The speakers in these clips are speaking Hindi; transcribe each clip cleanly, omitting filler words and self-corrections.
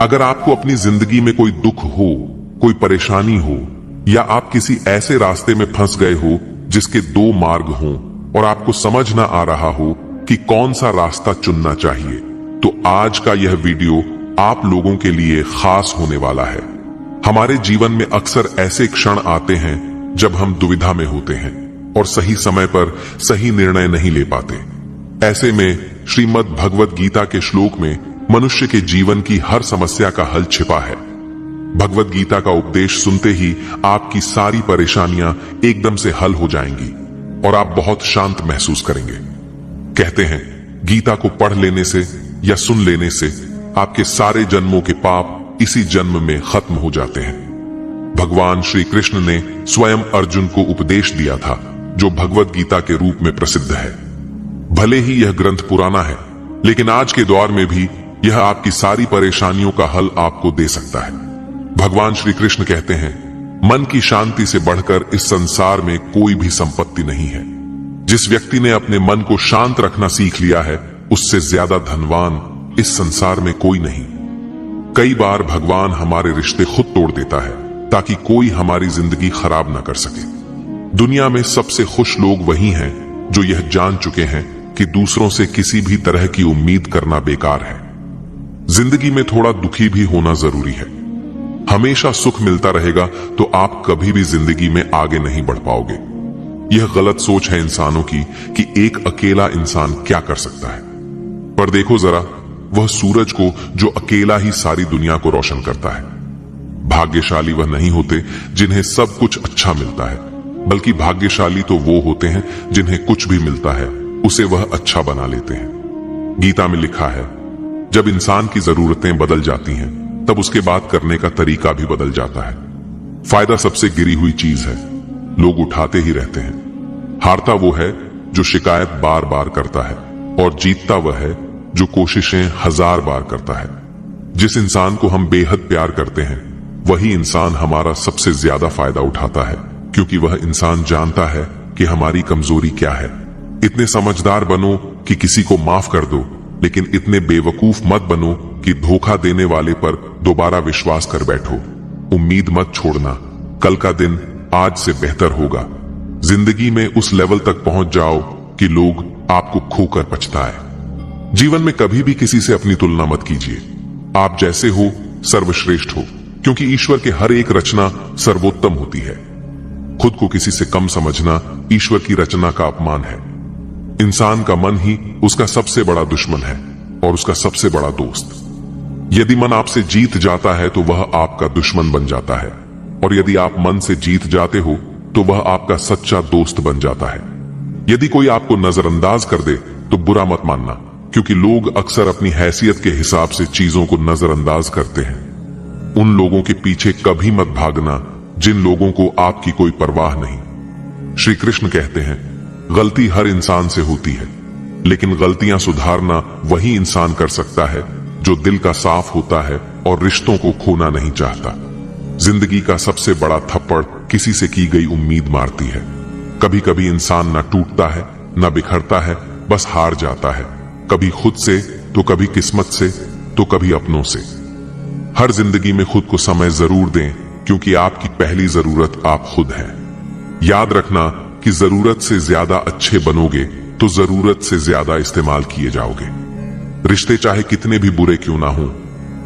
अगर आपको अपनी जिंदगी में कोई दुख हो, कोई परेशानी हो, या आप किसी ऐसे रास्ते में फंस गए हो जिसके दो मार्ग हों और आपको समझ ना आ रहा हो कि कौन सा रास्ता चुनना चाहिए, तो आज का यह वीडियो आप लोगों के लिए खास होने वाला है। हमारे जीवन में अक्सर ऐसे क्षण आते हैं जब हम दुविधा में होते हैं और सही समय पर सही निर्णय नहीं ले पाते। ऐसे में श्रीमद् भगवद गीता के श्लोक में मनुष्य के जीवन की हर समस्या का हल छिपा है। भगवद गीता का उपदेश सुनते ही आपकी सारी परेशानियां एकदम से हल हो जाएंगी और आप बहुत शांत महसूस करेंगे। कहते हैं गीता को पढ़ लेने से या सुन लेने से आपके सारे जन्मों के पाप इसी जन्म में खत्म हो जाते हैं। भगवान श्री कृष्ण ने स्वयं अर्जुन को उपदेश दिया था, जो भगवद गीता के रूप में प्रसिद्ध है। भले ही यह ग्रंथ पुराना है, लेकिन आज के दौर में भी यह आपकी सारी परेशानियों का हल आपको दे सकता है। भगवान श्री कृष्ण कहते हैं, मन की शांति से बढ़कर इस संसार में कोई भी संपत्ति नहीं है। जिस व्यक्ति ने अपने मन को शांत रखना सीख लिया है, उससे ज्यादा धनवान इस संसार में कोई नहीं। कई बार भगवान हमारे रिश्ते खुद तोड़ देता है ताकि कोई हमारी जिंदगी खराब ना कर सके। दुनिया में सबसे खुश लोग वही हैं जो यह जान चुके हैं कि दूसरों से किसी भी तरह की उम्मीद करना बेकार है। जिंदगी में थोड़ा दुखी भी होना जरूरी है। हमेशा सुख मिलता रहेगा तो आप कभी भी जिंदगी में आगे नहीं बढ़ पाओगे। यह गलत सोच है इंसानों की कि एक अकेला इंसान क्या कर सकता है। पर देखो जरा, वह सूरज को जो अकेला ही सारी दुनिया को रोशन करता है। भाग्यशाली वह नहीं होते जिन्हें सब कुछ अच्छा मिलता है, बल्कि भाग्यशाली तो वो होते हैं जिन्हें कुछ भी मिलता है उसे वह अच्छा बना लेते हैं। गीता में लिखा है, जब इंसान की जरूरतें बदल जाती हैं, तब उसके बात करने का तरीका भी बदल जाता है। फायदा सबसे गिरी हुई चीज है, लोग उठाते ही रहते हैं। हारता वो है जो शिकायत बार बार करता है, और जीतता वह है जो कोशिशें 1000 बार करता है। जिस इंसान को हम बेहद प्यार करते हैं, वही इंसान हमारा सबसे ज्यादा फायदा उठाता है, क्योंकि वह इंसान जानता है कि हमारी कमजोरी क्या है। इतने समझदार बनो कि किसी को माफ कर दो, लेकिन इतने बेवकूफ मत बनो कि धोखा देने वाले पर दोबारा विश्वास कर बैठो। उम्मीद मत छोड़ना, कल का दिन आज से बेहतर होगा। जिंदगी में उस लेवल तक पहुंच जाओ कि लोग आपको खोकर पछताए। जीवन में कभी भी किसी से अपनी तुलना मत कीजिए। आप जैसे हो सर्वश्रेष्ठ हो, क्योंकि ईश्वर के हर एक रचना सर्वोत्तम होती है। खुद को किसी से कम समझना ईश्वर की रचना का अपमान है। इंसान का मन ही उसका सबसे बड़ा दुश्मन है और उसका सबसे बड़ा दोस्त। यदि मन आपसे जीत जाता है तो वह आपका दुश्मन बन जाता है, और यदि आप मन से जीत जाते हो तो वह आपका सच्चा दोस्त बन जाता है। यदि कोई आपको नजरअंदाज कर दे तो बुरा मत मानना, क्योंकि लोग अक्सर अपनी हैसियत के हिसाब से चीजों को नजरअंदाज करते हैं। उन लोगों के पीछे कभी मत भागना जिन लोगों को आपकी कोई परवाह नहीं। श्री कृष्ण कहते हैं, गलती हर इंसान से होती है, लेकिन गलतियां सुधारना वही इंसान कर सकता है जो दिल का साफ होता है और रिश्तों को खोना नहीं चाहता। जिंदगी का सबसे बड़ा थप्पड़ किसी से की गई उम्मीद मारती है। कभी कभी इंसान ना टूटता है, ना बिखरता है, बस हार जाता है। कभी खुद से, तो कभी किस्मत से, तो कभी अपनों से। हर जिंदगी में खुद को समय जरूर दें, क्योंकि आपकी पहली जरूरत आप खुद हैं। याद रखना कि जरूरत से ज्यादा अच्छे बनोगे तो जरूरत से ज्यादा इस्तेमाल किए जाओगे। रिश्ते चाहे कितने भी बुरे क्यों ना हों,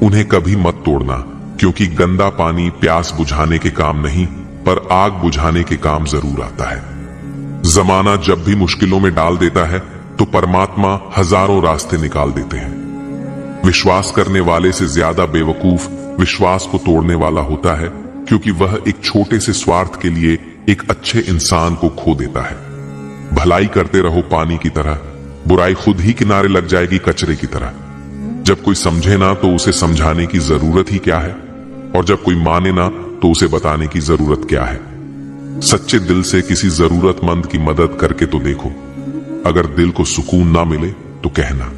उन्हें कभी मत तोड़ना, क्योंकि गंदा पानी प्यास बुझाने के काम नहीं, पर आग बुझाने के काम जरूर आता है। जमाना जब भी मुश्किलों में डाल देता है तो परमात्मा हजारों रास्ते निकाल देते हैं। विश्वास करने वाले से ज्यादा बेवकूफ विश्वास को तोड़ने वाला होता है, क्योंकि वह एक छोटे से स्वार्थ के लिए एक अच्छे इंसान को खो देता है। भलाई करते रहो पानी की तरह, बुराई खुद ही किनारे लग जाएगी कचरे की तरह। जब कोई समझे ना तो उसे समझाने की जरूरत ही क्या है, और जब कोई माने ना तो उसे बताने की जरूरत क्या है। सच्चे दिल से किसी जरूरतमंद की मदद करके तो देखो। अगर दिल को सुकून ना मिले तो कहना,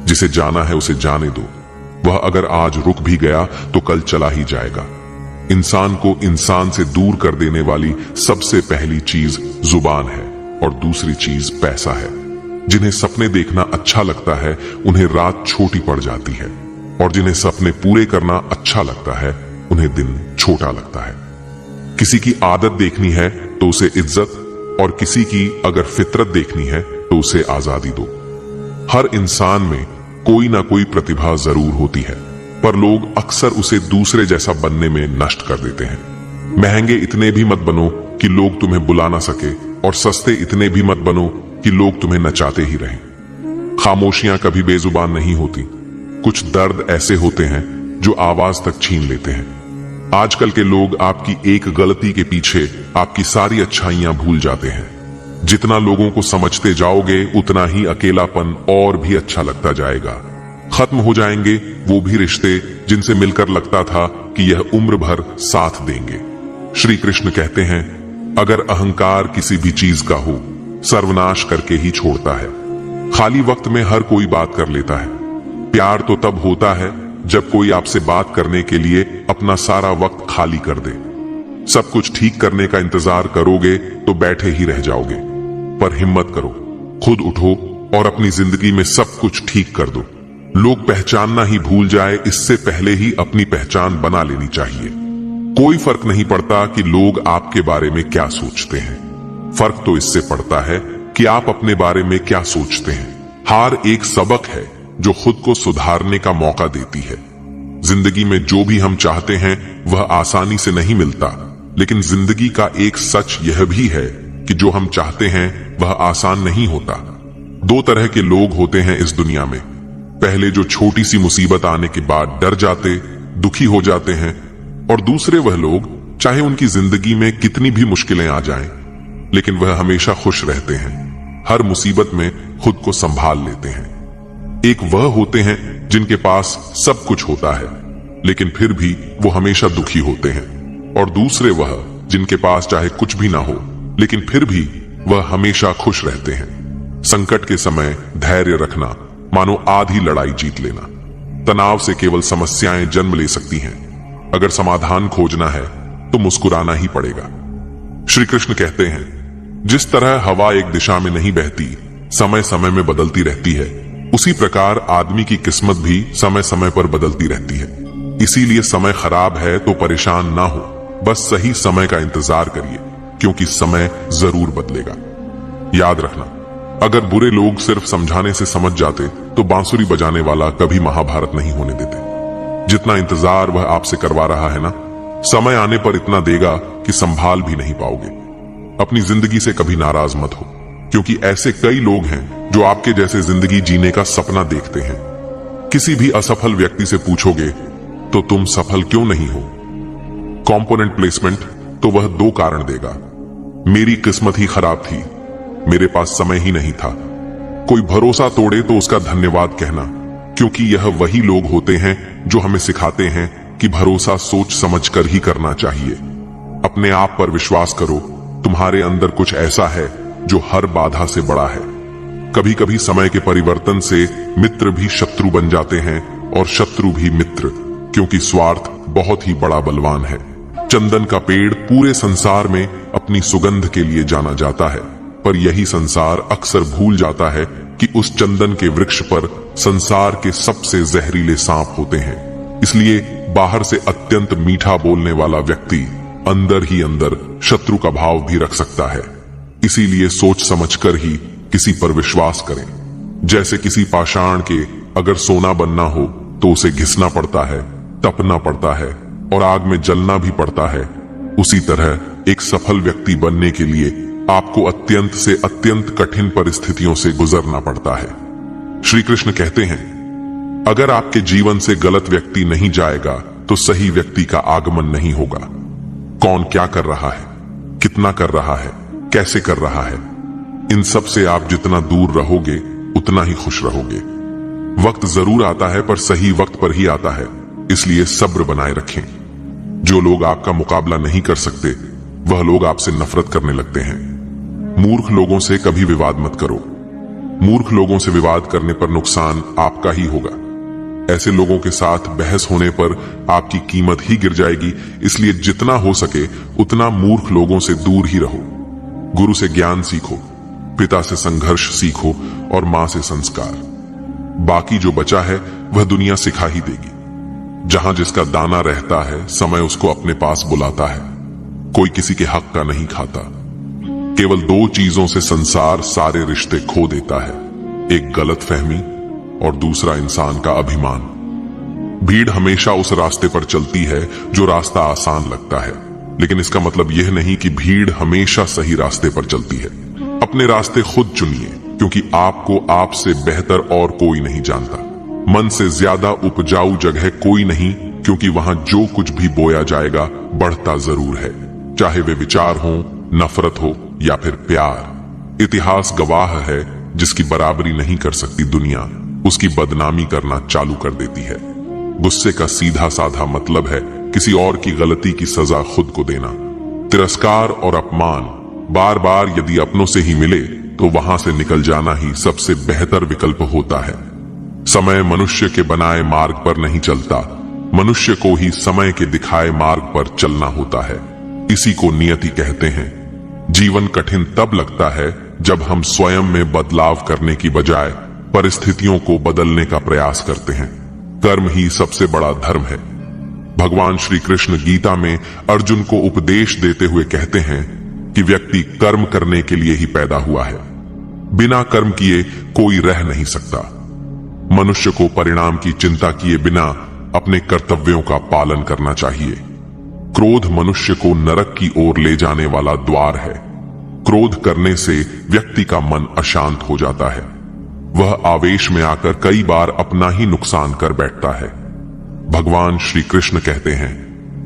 जिसे जाना है उसे जाने दो। वह अगर आज रुक भी गया तो कल चला ही जाएगा। इंसान को इंसान से दूर कर देने वाली सबसे पहली चीज जुबान है, और दूसरी चीज पैसा है। जिन्हें सपने देखना अच्छा लगता है, उन्हें रात छोटी पड़ जाती है, और जिन्हें सपने पूरे करना अच्छा लगता है उन्हें दिन छोटा लगता है। किसी की आदत देखनी है तो उसे इज्जत, और किसी की अगर फितरत देखनी है तो उसे आजादी दो। हर इंसान में कोई ना कोई प्रतिभा जरूर होती है, पर लोग अक्सर उसे दूसरे जैसा बनने में नष्ट कर देते हैं। महंगे इतने भी मत बनो कि लोग तुम्हें बुला ना सके, और सस्ते इतने भी मत बनो कि लोग तुम्हें नचाते ही रहें। खामोशियां कभी बेजुबान नहीं होती। कुछ दर्द ऐसे होते हैं जो आवाज तक छीन लेते हैं। आजकल के लोग आपकी एक गलती के पीछे आपकी सारी अच्छाइयां भूल जाते हैं। जितना लोगों को समझते जाओगे उतना ही अकेलापन और भी अच्छा लगता जाएगा। खत्म हो जाएंगे वो भी रिश्ते जिनसे मिलकर लगता था कि यह उम्र भर साथ देंगे। श्री कृष्ण कहते हैं, अगर अहंकार किसी भी चीज का हो, सर्वनाश करके ही छोड़ता है। खाली वक्त में हर कोई बात कर लेता है। प्यार तो तब होता है जब कोई आपसे बात करने के लिए अपना सारा वक्त खाली कर दे। सब कुछ ठीक करने का इंतजार करोगे तो बैठे ही रह जाओगे। पर हिम्मत करो, खुद उठो और अपनी जिंदगी में सब कुछ ठीक कर दो। लोग पहचानना ही भूल जाए इससे पहले ही अपनी पहचान बना लेनी चाहिए। कोई फर्क नहीं पड़ता कि लोग आपके बारे में क्या सोचते हैं। फर्क तो इससे पड़ता है कि आप अपने बारे में क्या सोचते हैं। हार एक सबक है जो खुद को सुधारने का मौका देती है। जिंदगी में जो भी हम चाहते हैं वह आसानी से नहीं मिलता, लेकिन जिंदगी का एक सच यह भी है कि जो हम चाहते हैं वह आसान नहीं होता। दो तरह के लोग होते हैं इस दुनिया में। पहले जो छोटी सी मुसीबत आने के बाद डर जाते, दुखी हो जाते हैं, और दूसरे वह लोग चाहे उनकी जिंदगी में कितनी भी मुश्किलें आ जाएं, लेकिन वह हमेशा खुश रहते हैं। हर मुसीबत में खुद को संभाल लेते हैं। एक वह होते हैं जिनके पास सब कुछ होता है लेकिन फिर भी वो हमेशा दुखी होते हैं, और दूसरे वह जिनके पास चाहे कुछ भी ना हो लेकिन फिर भी वह हमेशा खुश रहते हैं। संकट के समय धैर्य रखना मानो आधी लड़ाई जीत लेना। तनाव से केवल समस्याएं जन्म ले सकती हैं। अगर समाधान खोजना है तो मुस्कुराना ही पड़ेगा। श्री कृष्ण कहते हैं, जिस तरह हवा एक दिशा में नहीं बहती, समय समय में बदलती रहती है, उसी प्रकार आदमी की किस्मत भी समय समय पर बदलती रहती है। इसीलिए समय खराब है तो परेशान ना हो, बस सही समय का इंतजार करिए, क्योंकि समय जरूर बदलेगा। याद रखना, अगर बुरे लोग सिर्फ समझाने से समझ जाते तो बांसुरी बजाने वाला कभी महाभारत नहीं होने देते। जितना इंतजार वह आपसे करवा रहा है ना, समय आने पर इतना देगा कि संभाल भी नहीं पाओगे। अपनी जिंदगी से कभी नाराज मत हो, क्योंकि ऐसे कई लोग हैं जो आपके जैसे जिंदगी जीने का सपना देखते हैं। किसी भी असफल व्यक्ति से पूछोगे तो तुम सफल क्यों नहीं हो, कंपोनेंट प्लेसमेंट, तो वह दो कारण देगा। मेरी किस्मत ही खराब थी, मेरे पास समय ही नहीं था। कोई भरोसा तोड़े तो उसका धन्यवाद कहना, क्योंकि यह वही लोग होते हैं जो हमें सिखाते हैं कि भरोसा सोच समझ कर ही करना चाहिए। अपने आप पर विश्वास करो, तुम्हारे अंदर कुछ ऐसा है जो हर बाधा से बड़ा है। कभी कभी समय के परिवर्तन से मित्र भी शत्रु बन जाते हैं और शत्रु भी मित्र, क्योंकि स्वार्थ बहुत ही बड़ा बलवान है। चंदन का पेड़ पूरे संसार में अपनी सुगंध के लिए जाना जाता है, पर यही संसार अक्सर भूल जाता है कि उस चंदन के वृक्ष पर संसार के सबसे जहरीले सांप होते हैं। इसलिए बाहर से अत्यंत मीठा बोलने वाला व्यक्ति अंदर ही अंदर शत्रु का भाव भी रख सकता है। इसीलिए सोच समझकर ही किसी पर विश्वास करें। जैसे किसी पाषाण के अगर सोना बनना हो तो उसे घिसना पड़ता है, तपना पड़ता है और आग में जलना भी पड़ता है, उसी तरह एक सफल व्यक्ति बनने के लिए आपको अत्यंत से अत्यंत कठिन परिस्थितियों से गुजरना पड़ता है। श्री कृष्ण कहते हैं, अगर आपके जीवन से गलत व्यक्ति नहीं जाएगा तो सही व्यक्ति का आगमन नहीं होगा। कौन क्या कर रहा है, कितना कर रहा है, कैसे कर रहा है, इन सब से आप जितना दूर रहोगे उतना ही खुश रहोगे। वक्त जरूर आता है पर सही वक्त पर ही आता है, इसलिए सब्र बनाए रखें। जो लोग आपका मुकाबला नहीं कर सकते वह लोग आपसे नफरत करने लगते हैं। मूर्ख लोगों से कभी विवाद मत करो। मूर्ख लोगों से विवाद करने पर नुकसान आपका ही होगा। ऐसे लोगों के साथ बहस होने पर आपकी कीमत ही गिर जाएगी, इसलिए जितना हो सके उतना मूर्ख लोगों से दूर ही रहो। गुरु से ज्ञान सीखो, पिता से संघर्ष सीखो और मां से संस्कार। बाकी जो बचा है वह दुनिया सिखा ही देगी। जहां जिसका दाना रहता है समय उसको अपने पास बुलाता है। कोई किसी के हक का नहीं खाता। केवल दो चीजों से संसार सारे रिश्ते खो देता है, एक गलतफहमी और दूसरा इंसान का अभिमान। भीड़ हमेशा उस रास्ते पर चलती है जो रास्ता आसान लगता है, लेकिन इसका मतलब यह नहीं कि भीड़ हमेशा सही रास्ते पर चलती है। अपने रास्ते खुद चुनिए, क्योंकि आपको आपसे बेहतर और कोई नहीं जानता। मन से ज्यादा उपजाऊ जगह कोई नहीं, क्योंकि वहां जो कुछ भी बोया जाएगा बढ़ता जरूर है, चाहे वे विचार हो, नफरत हो या फिर प्यार। इतिहास गवाह है, जिसकी बराबरी नहीं कर सकती दुनिया, उसकी बदनामी करना चालू कर देती है। गुस्से का सीधा साधा मतलब है किसी और की गलती की सजा खुद को देना। तिरस्कार और अपमान बार बार यदि अपनों से ही मिले तो वहां से निकल जाना ही सबसे बेहतर विकल्प होता है। समय मनुष्य के बनाए मार्ग पर नहीं चलता, मनुष्य को ही समय के दिखाए मार्ग पर चलना होता है। इसी को नियति कहते हैं। जीवन कठिन तब लगता है जब हम स्वयं में बदलाव करने की बजाय परिस्थितियों को बदलने का प्रयास करते हैं। कर्म ही सबसे बड़ा धर्म है। भगवान श्री कृष्ण गीता में अर्जुन को उपदेश देते हुए कहते हैं कि व्यक्ति कर्म करने के लिए ही पैदा हुआ है। बिना कर्म किए कोई रह नहीं सकता। मनुष्य को परिणाम की चिंता किए बिना अपने कर्तव्यों का पालन करना चाहिए। क्रोध मनुष्य को नरक की ओर ले जाने वाला द्वार है। क्रोध करने से व्यक्ति का मन अशांत हो जाता है। वह आवेश में आकर कई बार अपना ही नुकसान कर बैठता है। भगवान श्री कृष्ण कहते हैं,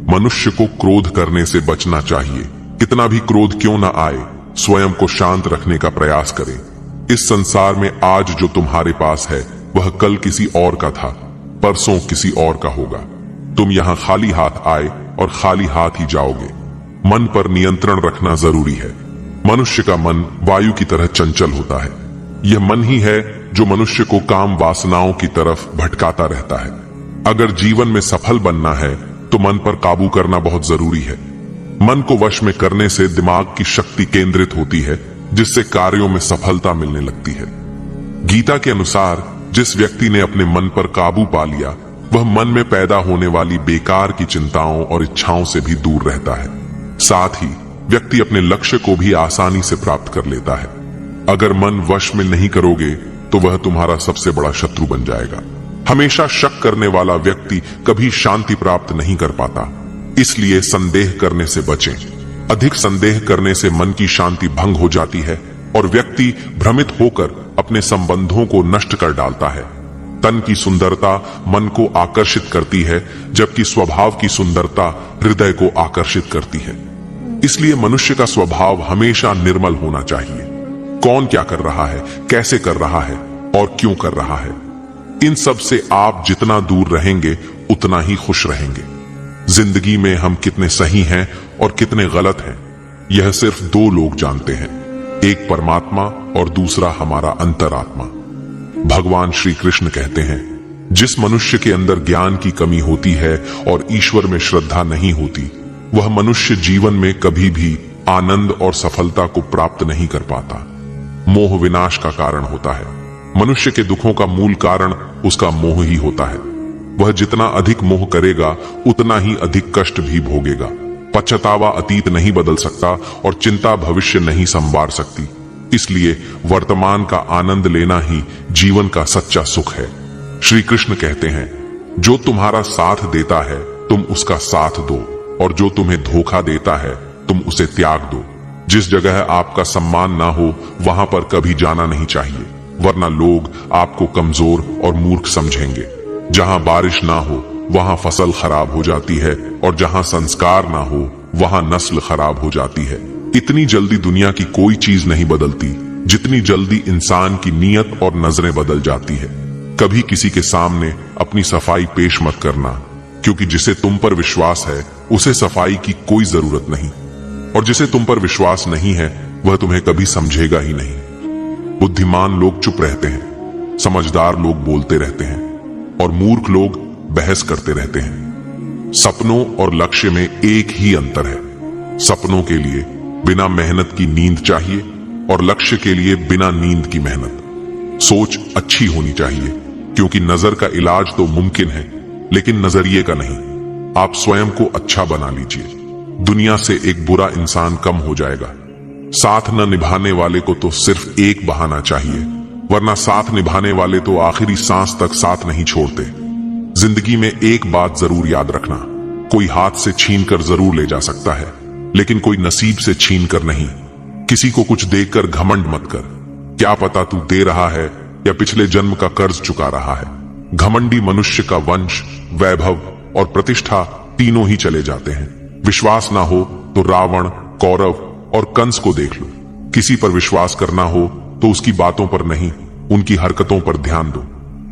मनुष्य को क्रोध करने से बचना चाहिए। कितना भी क्रोध क्यों न आए, स्वयं को शांत रखने का प्रयास करें। इस संसार में आज जो तुम्हारे पास है वह कल किसी और का था, परसों किसी और का होगा। तुम यहां खाली हाथ आए और खाली हाथ ही जाओगे। मन पर नियंत्रण रखना जरूरी है। मनुष्य का मन वायु की तरह चंचल होता है। यह मन ही है जो मनुष्य को काम वासनाओं की तरफ भटकाता रहता है। अगर जीवन में सफल बनना है तो मन पर काबू करना बहुत जरूरी है। मन को वश में करने से दिमाग की शक्ति केंद्रित होती है, जिससे कार्यों में सफलता मिलने लगती है। गीता के अनुसार जिस व्यक्ति ने अपने मन पर काबू पा लिया, वह मन में पैदा होने वाली बेकार की चिंताओं और इच्छाओं से भी दूर रहता है। साथ ही व्यक्ति अपने लक्ष्य को भी आसानी से प्राप्त कर लेता है। अगर मन वश में नहीं करोगे तो वह तुम्हारा सबसे बड़ा शत्रु बन जाएगा। हमेशा शक करने वाला व्यक्ति कभी शांति प्राप्त नहीं कर पाता, इसलिए संदेह करने से बचें। अधिक संदेह करने से मन की शांति भंग हो जाती है और व्यक्ति भ्रमित होकर अपने संबंधों को नष्ट कर डालता है। तन की सुंदरता मन को आकर्षित करती है, जबकि स्वभाव की सुंदरता हृदय को आकर्षित करती है। इसलिए मनुष्य का स्वभाव हमेशा निर्मल होना चाहिए। कौन क्या कर रहा है, कैसे कर रहा है और क्यों कर रहा है, इन सब से आप जितना दूर रहेंगे उतना ही खुश रहेंगे। जिंदगी में हम कितने सही हैं और कितने गलत हैं, यह सिर्फ दो लोग जानते हैं, एक परमात्मा और दूसरा हमारा अंतरात्मा। भगवान श्री कृष्ण कहते हैं, जिस मनुष्य के अंदर ज्ञान की कमी होती है और ईश्वर में श्रद्धा नहीं होती, वह मनुष्य जीवन में कभी भी आनंद और सफलता को प्राप्त नहीं कर पाता। मोह विनाश का कारण होता है। मनुष्य के दुखों का मूल कारण उसका मोह ही होता है। वह जितना अधिक मोह करेगा उतना ही अधिक कष्ट भी भोगेगा। पछतावा अतीत नहीं बदल सकता और चिंता भविष्य नहीं संवार सकती। इसलिए वर्तमान का आनंद लेना ही जीवन का सच्चा सुख है। श्री कृष्ण कहते हैं, जो तुम्हारा साथ देता है तुम उसका साथ दो, और जो तुम्हें धोखा देता है तुम उसे त्याग दो। जिस जगह आपका सम्मान ना हो वहां पर कभी जाना नहीं चाहिए, वरना लोग आपको कमजोर और मूर्ख समझेंगे। जहां बारिश ना हो वहां फसल खराब हो जाती है, और जहां संस्कार ना हो वहां नस्ल खराब हो जाती है। इतनी जल्दी दुनिया की कोई चीज नहीं बदलती जितनी जल्दी इंसान की नीयत और नजरें बदल जाती है। कभी किसी के सामने अपनी सफाई पेश मत करना, क्योंकि जिसे तुम पर विश्वास है उसे सफाई की कोई जरूरत नहीं, और जिसे तुम पर विश्वास नहीं है वह तुम्हें कभी समझेगा ही नहीं। बुद्धिमान लोग चुप रहते हैं, समझदार लोग बोलते रहते हैं, और मूर्ख लोग बहस करते रहते हैं। सपनों और लक्ष्य में एक ही अंतर है। सपनों के लिए बिना मेहनत की नींद चाहिए और लक्ष्य के लिए बिना नींद की मेहनत। सोच अच्छी होनी चाहिए, क्योंकि नजर का इलाज तो मुमकिन है, लेकिन नजरिए का नहीं। आप स्वयं को अच्छा बना लीजिए, दुनिया से एक बुरा इंसान कम हो जाएगा। साथ न निभाने वाले को तो सिर्फ एक बहाना चाहिए, वरना साथ निभाने वाले तो आखिरी सांस तक साथ नहीं छोड़ते। जिंदगी में एक बात जरूर याद रखना, कोई हाथ से छीन कर जरूर ले जा सकता है, लेकिन कोई नसीब से छीन कर नहीं। किसी को कुछ देकर घमंड मत कर, क्या पता तू दे रहा है या पिछले जन्म का कर्ज चुका रहा है। घमंडी मनुष्य का वंश, वैभव और प्रतिष्ठा तीनों ही चले जाते हैं। विश्वास ना हो तो रावण, कौरव और कंस को देख लो। किसी पर विश्वास करना हो तो उसकी बातों पर नहीं, उनकी हरकतों पर ध्यान दो।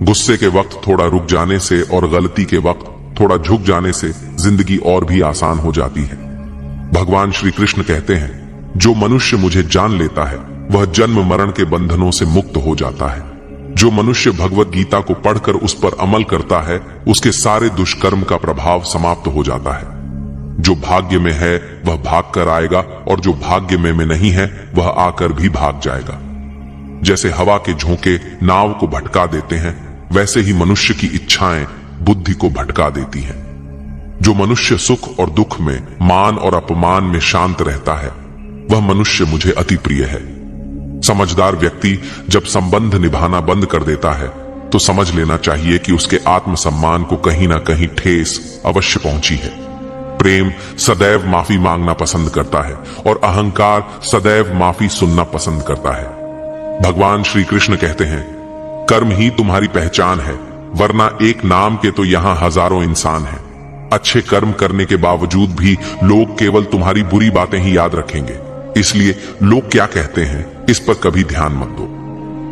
गुस्से के वक्त थोड़ा रुक जाने से और गलती के वक्त थोड़ा झुक जाने से जिंदगी और भी आसान हो जाती है। भगवान श्री कृष्ण कहते हैं, जो मनुष्य मुझे जान लेता है वह जन्म मरण के बंधनों से मुक्त हो जाता है। जो मनुष्य भगवत गीता को पढ़कर उस पर अमल करता है, उसके सारे दुष्कर्म का प्रभाव समाप्त हो जाता है। जो भाग्य में है वह भाग कर आएगा और जो भाग्य में नहीं है वह आकर भी भाग जाएगा। जैसे हवा के झोंके नाव को भटका देते हैं, वैसे ही मनुष्य की इच्छाएं बुद्धि को भटका देती हैं। जो मनुष्य सुख और दुख में, मान और अपमान में शांत रहता है, वह मनुष्य मुझे अति प्रिय है। समझदार व्यक्ति जब संबंध निभाना बंद कर देता है तो समझ लेना चाहिए कि उसके आत्मसम्मान को कहीं ना कहीं ठेस अवश्य पहुंची है। प्रेम सदैव माफी मांगना पसंद करता है और अहंकार सदैव माफी सुनना पसंद करता है। भगवान श्री कृष्ण कहते हैं, कर्म ही तुम्हारी पहचान है, वरना एक नाम के तो यहां हजारों इंसान हैं। अच्छे कर्म करने के बावजूद भी लोग केवल तुम्हारी बुरी बातें ही याद रखेंगे, इसलिए लोग क्या कहते हैं इस पर कभी ध्यान मत दो।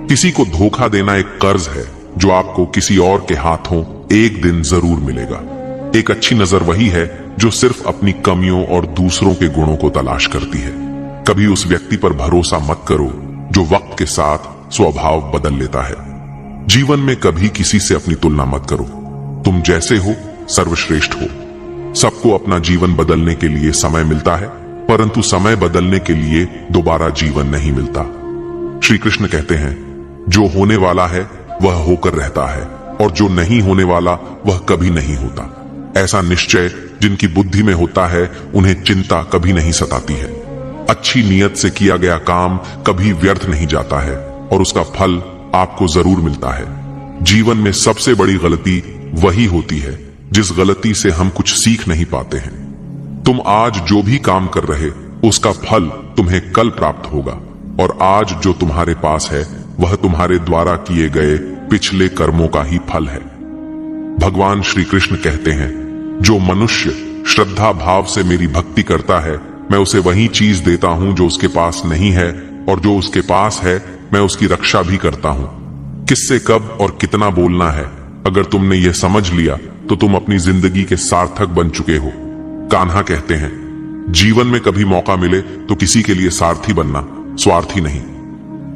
किसी को धोखा देना एक कर्ज है जो आपको किसी और के हाथों एक दिन जरूर मिलेगा। एक अच्छी नजर वही है जो सिर्फ अपनी कमियों और दूसरों के गुणों को तलाश करती है। कभी उस व्यक्ति पर भरोसा मत करो जो वक्त के साथ स्वभाव बदल लेता है। जीवन में कभी किसी से अपनी तुलना मत करो। तुम जैसे हो सर्वश्रेष्ठ हो। सबको अपना जीवन बदलने के लिए समय मिलता है, परंतु समय बदलने के लिए दोबारा जीवन नहीं मिलता। श्री कृष्ण कहते हैं, जो होने वाला है वह होकर रहता है और जो नहीं होने वाला वह कभी नहीं होता। ऐसा निश्चय जिनकी बुद्धि में होता है उन्हें चिंता कभी नहीं सताती है। अच्छी नीयत से किया गया काम कभी व्यर्थ नहीं जाता है और उसका फल आपको जरूर मिलता है। जीवन में सबसे बड़ी गलती वही होती है जिस गलती से हम कुछ सीख नहीं पाते हैं। तुम आज जो भी काम कर रहे उसका फल तुम्हें कल प्राप्त होगा, और आज जो तुम्हारे पास है वह तुम्हारे द्वारा किए गए पिछले कर्मों का ही फल है। भगवान श्री कृष्ण कहते हैं, जो मनुष्य श्रद्धा भाव से मेरी भक्ति करता है, मैं उसे वही चीज देता हूं जो उसके पास नहीं है, और जो उसके पास है मैं उसकी रक्षा भी करता हूं। किससे कब और कितना बोलना है, अगर तुमने ये समझ लिया तो तुम अपनी जिंदगी के सार्थक बन चुके हो। कान्हा कहते हैं, जीवन में कभी मौका मिले तो किसी के लिए सारथी बनना, स्वार्थी नहीं।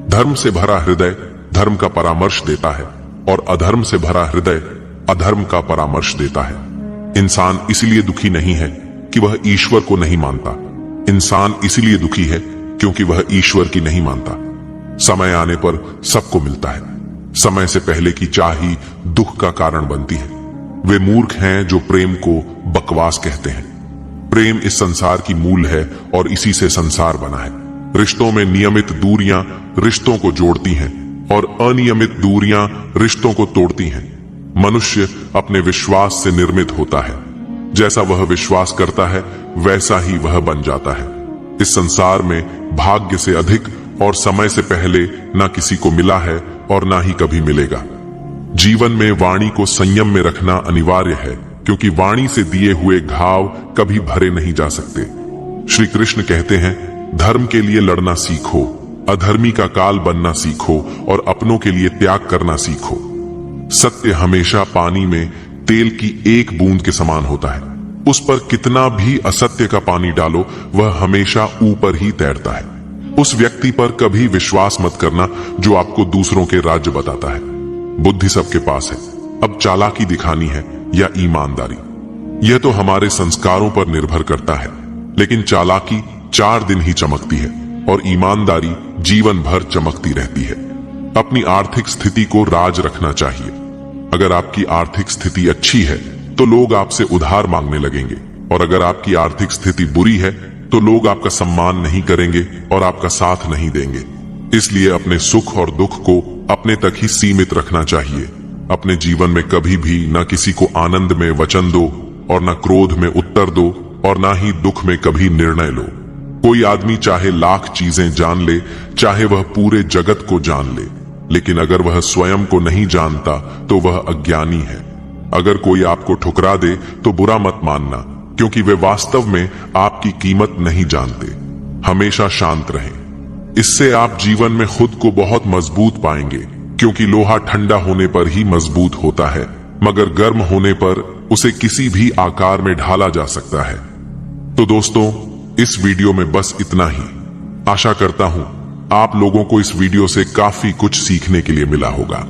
धर्म से भरा हृदय धर्म का परामर्श देता है और अधर्म से भरा हृदय अधर्म का परामर्श देता है। इंसान इसलिए दुखी नहीं है कि वह ईश्वर को नहीं मानता, इंसान इसलिए दुखी है क्योंकि वह ईश्वर की नहीं मानता। समय आने पर सबको मिलता है, समय से पहले की चाह ही दुख का कारण बनती है। वे मूर्ख हैं जो प्रेम को बकवास कहते हैं। प्रेम इस संसार की मूल है और इसी से संसार बना है। रिश्तों में नियमित दूरियां रिश्तों को जोड़ती हैं और अनियमित दूरियां रिश्तों को तोड़ती हैं। मनुष्य अपने विश्वास से निर्मित होता है, जैसा वह विश्वास करता है वैसा ही वह बन जाता है। इस संसार में भाग्य से अधिक और समय से पहले ना किसी को मिला है और ना ही कभी मिलेगा। जीवन में वाणी को संयम में रखना अनिवार्य है, क्योंकि वाणी से दिए हुए घाव कभी भरे नहीं जा सकते। श्री कृष्ण कहते हैं, धर्म के लिए लड़ना सीखो, अधर्मी का काल बनना सीखो और अपनों के लिए त्याग करना सीखो। सत्य हमेशा पानी में तेल की एक बूंद के समान होता है। उस पर कितना भी असत्य का पानी डालो वह हमेशा ऊपर ही तैरता है। उस व्यक्ति पर कभी विश्वास मत करना जो आपको दूसरों के राज्य बताता है। बुद्धि सबके पास है, अब चालाकी दिखानी है या ईमानदारी, यह तो हमारे संस्कारों पर निर्भर करता है। लेकिन चालाकी 4 दिन ही चमकती है और ईमानदारी जीवन भर चमकती रहती है। अपनी आर्थिक स्थिति को राज रखना चाहिए। अगर आपकी आर्थिक स्थिति अच्छी है तो लोग आपसे उधार मांगने लगेंगे, और अगर आपकी आर्थिक स्थिति बुरी है तो लोग आपका सम्मान नहीं करेंगे और आपका साथ नहीं देंगे। इसलिए अपने सुख और दुख को अपने तक ही सीमित रखना चाहिए। अपने जीवन में कभी भी न किसी को आनंद में वचन दो और न क्रोध में उत्तर दो और न ही दुख में कभी निर्णय लो। कोई आदमी चाहे लाख चीजें जान ले, चाहे वह पूरे जगत को जान ले, लेकिन अगर वह स्वयं को नहीं जानता तो वह अज्ञानी है। अगर कोई आपको ठुकरा दे तो बुरा मत मानना, क्योंकि वे वास्तव में आपकी कीमत नहीं जानते। हमेशा शांत रहें। इससे आप जीवन में खुद को बहुत मजबूत पाएंगे, क्योंकि लोहा ठंडा होने पर ही मजबूत होता है, मगर गर्म होने पर उसे किसी भी आकार में ढाला जा सकता है। तो दोस्तों, इस वीडियो में बस इतना ही। आशा करता हूं आप लोगों को इस वीडियो से काफी कुछ सीखने के लिए मिला होगा।